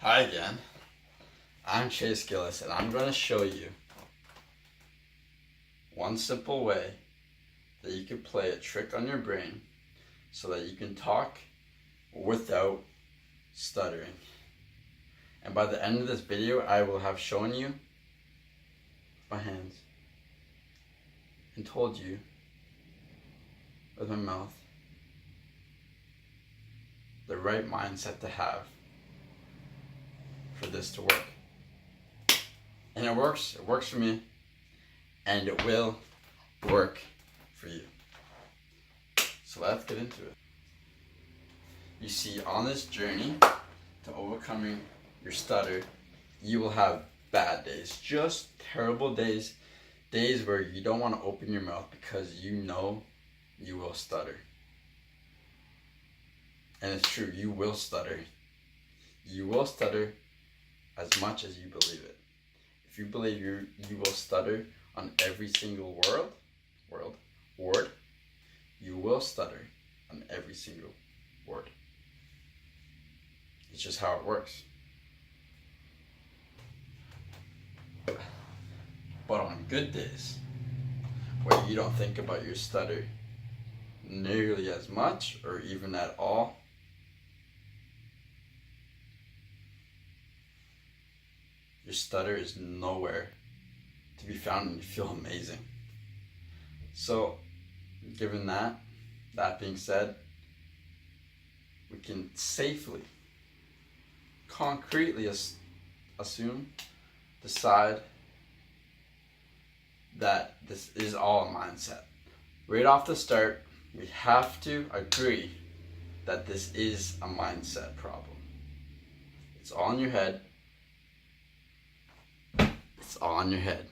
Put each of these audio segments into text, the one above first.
Hi again, I'm chaygillis and I'm going to show you one simple way that you can play a trick on your brain so that you can talk without stuttering. And by the end of this video, I will have shown you my hands and told you with my mouth the right mindset to have for this to work. And it works for me, and it will work for you. So let's get into it. You see, on this journey to overcoming your stutter, you will have bad days, just terrible days, days where you don't want to open your mouth because you know you will stutter. And it's true, you will stutter. You will stutter as much as you believe it. If you believe you will stutter on every single word, you will stutter on every single word. It's just how it works. But on good days, where you don't think about your stutter nearly as much or even at all, your stutter is nowhere to be found and you feel amazing. So, given that being said, we can safely, concretely decide that this is all a mindset. Right off the start, we have to agree that this is a mindset problem. It's all in your head. It's all in your head.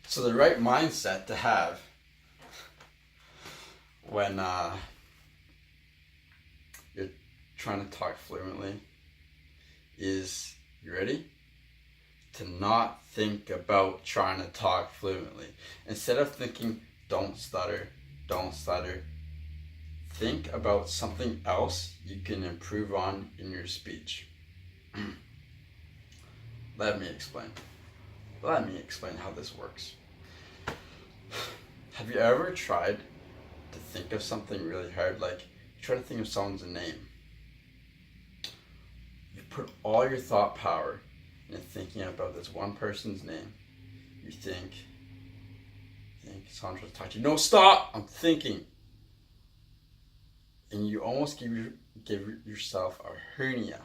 So the right mindset to have when you're trying to talk fluently is, you ready? To not think about trying to talk fluently. Instead of thinking, don't stutter, think about something else you can improve on in your speech. Let me explain how this works. Have you ever tried to think of something really hard? Like, you try to think of someone's name. You put all your thought power into thinking about this one person's name. You think someone's trying to talk to you. No, stop! I'm thinking. And you almost give yourself a hernia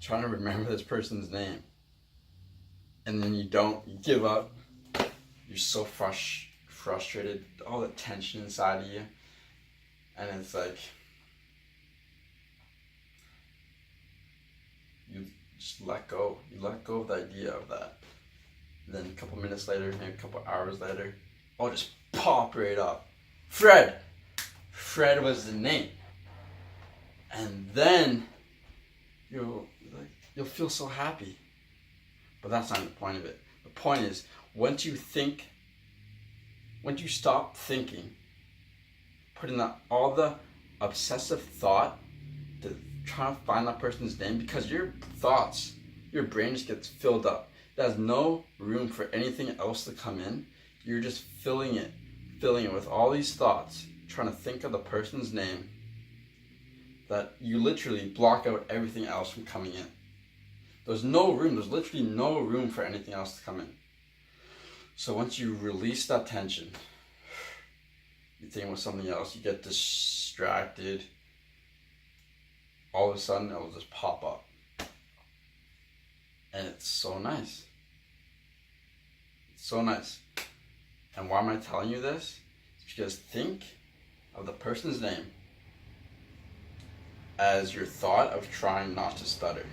trying to remember this person's name. And then you give up. You're so frustrated, all the tension inside of you. And it's like, you just let go. You let go of the idea of that. And then a couple minutes later, maybe a couple hours later, just pop right up. Fred was the name. And then you'll feel so happy. But that's not the point of it. The point is, once you stop thinking, putting all the obsessive thought to try to find that person's name, because your brain just gets filled up. It has no room for anything else to come in. You're just filling it with all these thoughts, trying to think of the person's name, that you literally block out everything else from coming in. There's literally no room for anything else to come in. So once you release that tension, you think about something else, you get distracted, all of a sudden it'll just pop up. And it's so nice. It's so nice. And why am I telling you this? It's because think of the person's name as your thought of trying not to stutter.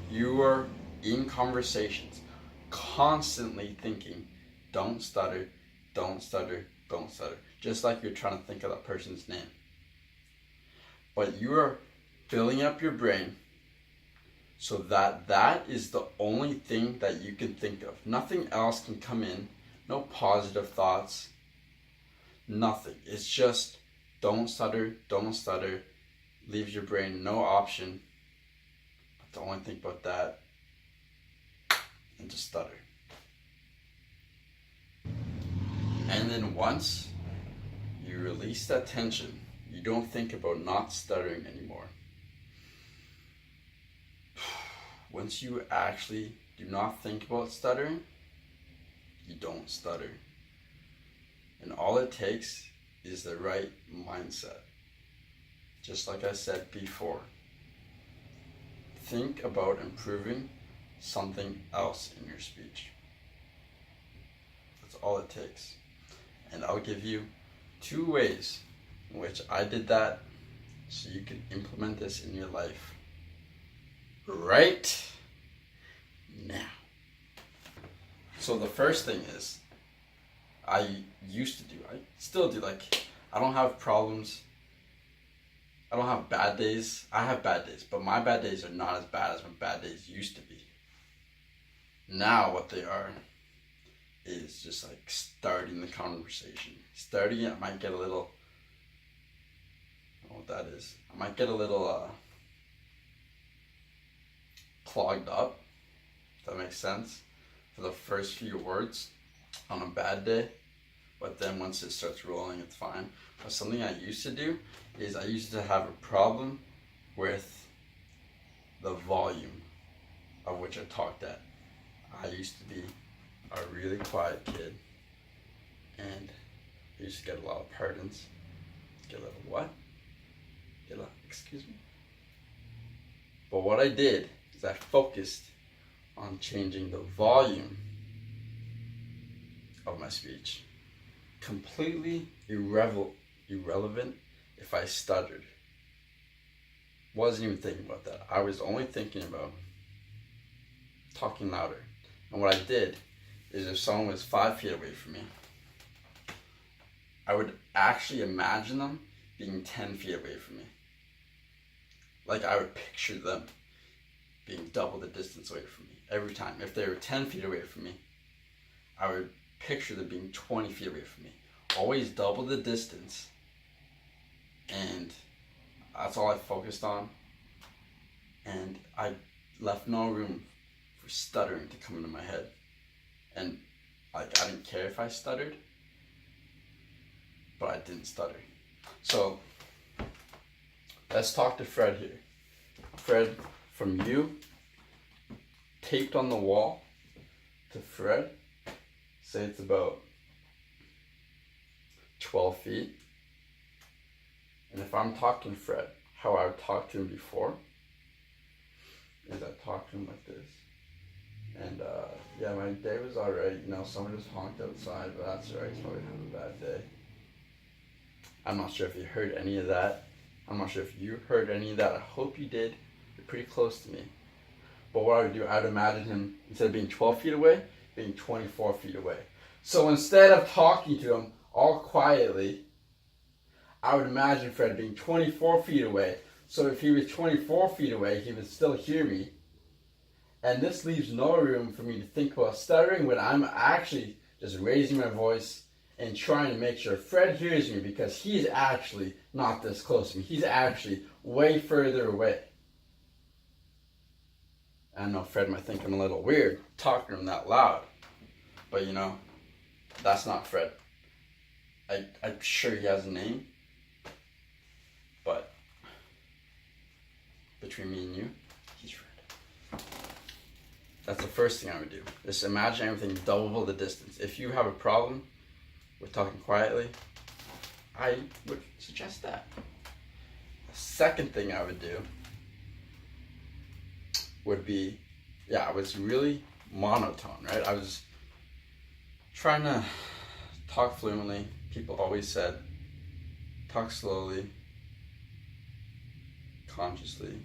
You are in conversations, constantly thinking, don't stutter, just like you're trying to think of that person's name. But you are filling up your brain so that is the only thing that you can think of. Nothing else can come in, no positive thoughts. Nothing. It's just don't stutter, don't stutter. Leaves your brain no option but to only think about that and to stutter. And then once you release that tension, you don't think about not stuttering anymore. Once you actually do not think about stuttering, you don't stutter. And all it takes is the right mindset. Just like I said before, think about improving something else in your speech. That's all it takes. And I'll give you 2 ways in which I did that so you can implement this in your life right now. So the first thing is, I used to do, I still do, like, I don't have problems. I don't have bad days. I have bad days, but my bad days are not as bad as my bad days used to be. Now what they are is just like starting the conversation. Starting it, I might get a little, I don't know what that is. I might get a little clogged up, if that makes sense, for the first few words on a bad day. But then once it starts rolling, it's fine. But something I used to do is I used to have a problem with the volume of which I talked at. I used to be a really quiet kid, and I used to get a lot of pardons. Get a little what? Get a little, excuse me? But what I did is I focused on changing the volume of my speech. Completely irrelevant if I stuttered. Wasn't even thinking about that. I was only thinking about talking louder. And what I did is if someone was 5 feet away from me, I would actually imagine them being 10 feet away from me. Like I would picture them being double the distance away from me every time. If they were 10 feet away from me, I would picture them being 20 feet away from me. Always double the distance, and that's all I focused on. And I left no room for stuttering to come into my head. And like I didn't care if I stuttered, but I didn't stutter. So let's talk to Fred here. Fred, from you taped on the wall to Fred, say it's about 12 feet. And if I'm talking to Fred, how I would talk to him before is I talk to him like this. And yeah, my day was alright. You know, someone just honked outside, but that's alright. He's probably having a bad day. I'm not sure if you heard any of that. I'm not sure if you heard any of that. I hope you did. You're pretty close to me. But what I would do, I'd imagine him, instead of being 12 feet away, being 24 feet away. So instead of talking to him all quietly, I would imagine Fred being 24 feet away. So if he was 24 feet away, he would still hear me. And this leaves no room for me to think about stuttering when I'm actually just raising my voice and trying to make sure Fred hears me, because he's actually not this close to me. He's actually way further away. I know Fred might think I'm a little weird talking to him that loud. But you know, that's not Fred. I'm sure he has a name. But between me and you, he's Fred. That's the first thing I would do. Just imagine everything double the distance. If you have a problem with talking quietly, I would suggest that. The second thing I would do would be, I was really monotone, right? I was trying to talk fluently. People always said, talk slowly, consciously.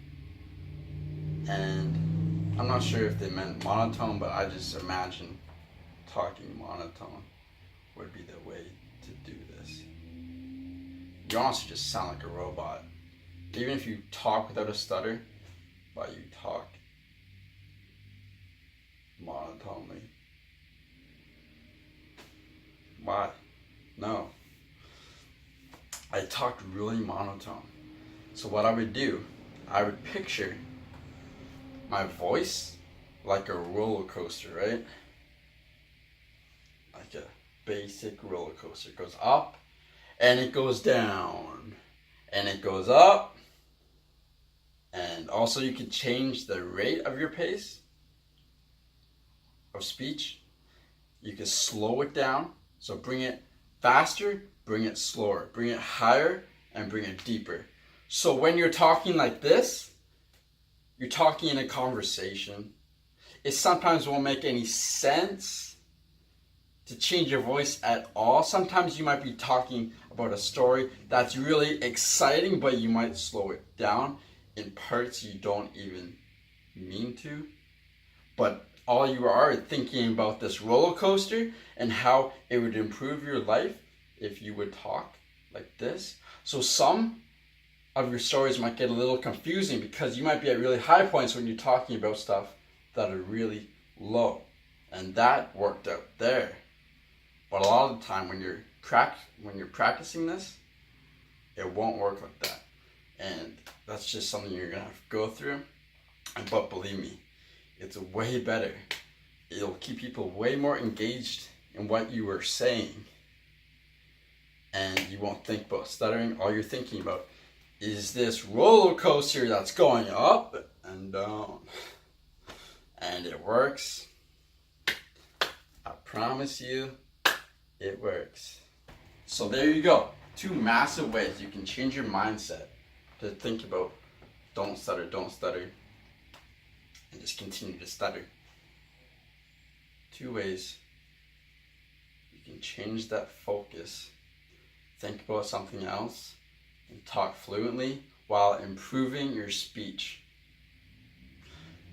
And I'm not sure if they meant monotone, but I just imagine talking monotone would be the way to do this. You honestly just sound like a robot. Even if you talk without a stutter, but you talk monotonely. Why? No. I talked really monotone. So what I would do, I would picture my voice like a roller coaster, right? Like a basic roller coaster. It goes up and it goes down and it goes up. And also you can change the rate of your pace of speech. You can slow it down. So bring it faster, bring it slower, bring it higher, and bring it deeper. So when you're talking like this, you're talking in a conversation. It sometimes won't make any sense to change your voice at all. Sometimes you might be talking about a story that's really exciting, but you might slow it down in parts you don't even mean to. But all you are thinking about this roller coaster and how it would improve your life if you would talk like this. So some of your stories might get a little confusing because you might be at really high points when you're talking about stuff that are really low. And that worked out there. But a lot of the time when you're practicing this, it won't work like that. And that's just something you're gonna have to go through. But believe me, it's way better. It'll keep people way more engaged in what you are saying. And you won't think about stuttering. All you're thinking about is this roller coaster that's going up and down. And it works. I promise you, it works. So there you go. 2 massive ways you can change your mindset to think about don't stutter, and just continue to stutter. 2 ways you can change that focus, think about something else, and talk fluently while improving your speech.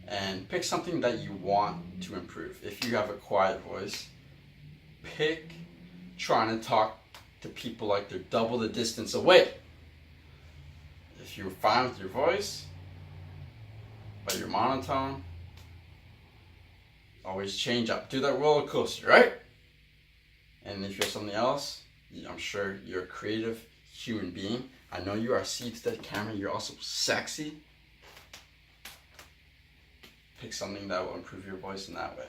And pick something that you want to improve. If you have a quiet voice, pick trying to talk to people like they're double the distance away. If you're fine with your voice, but you're monotone, always change up. Do that roller coaster, right? And if you're something else, I'm sure you're a creative human being. I know you are. See to that camera, you're also sexy. Pick something that will improve your voice in that way.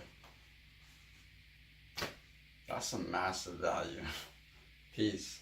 That's some massive value. Peace.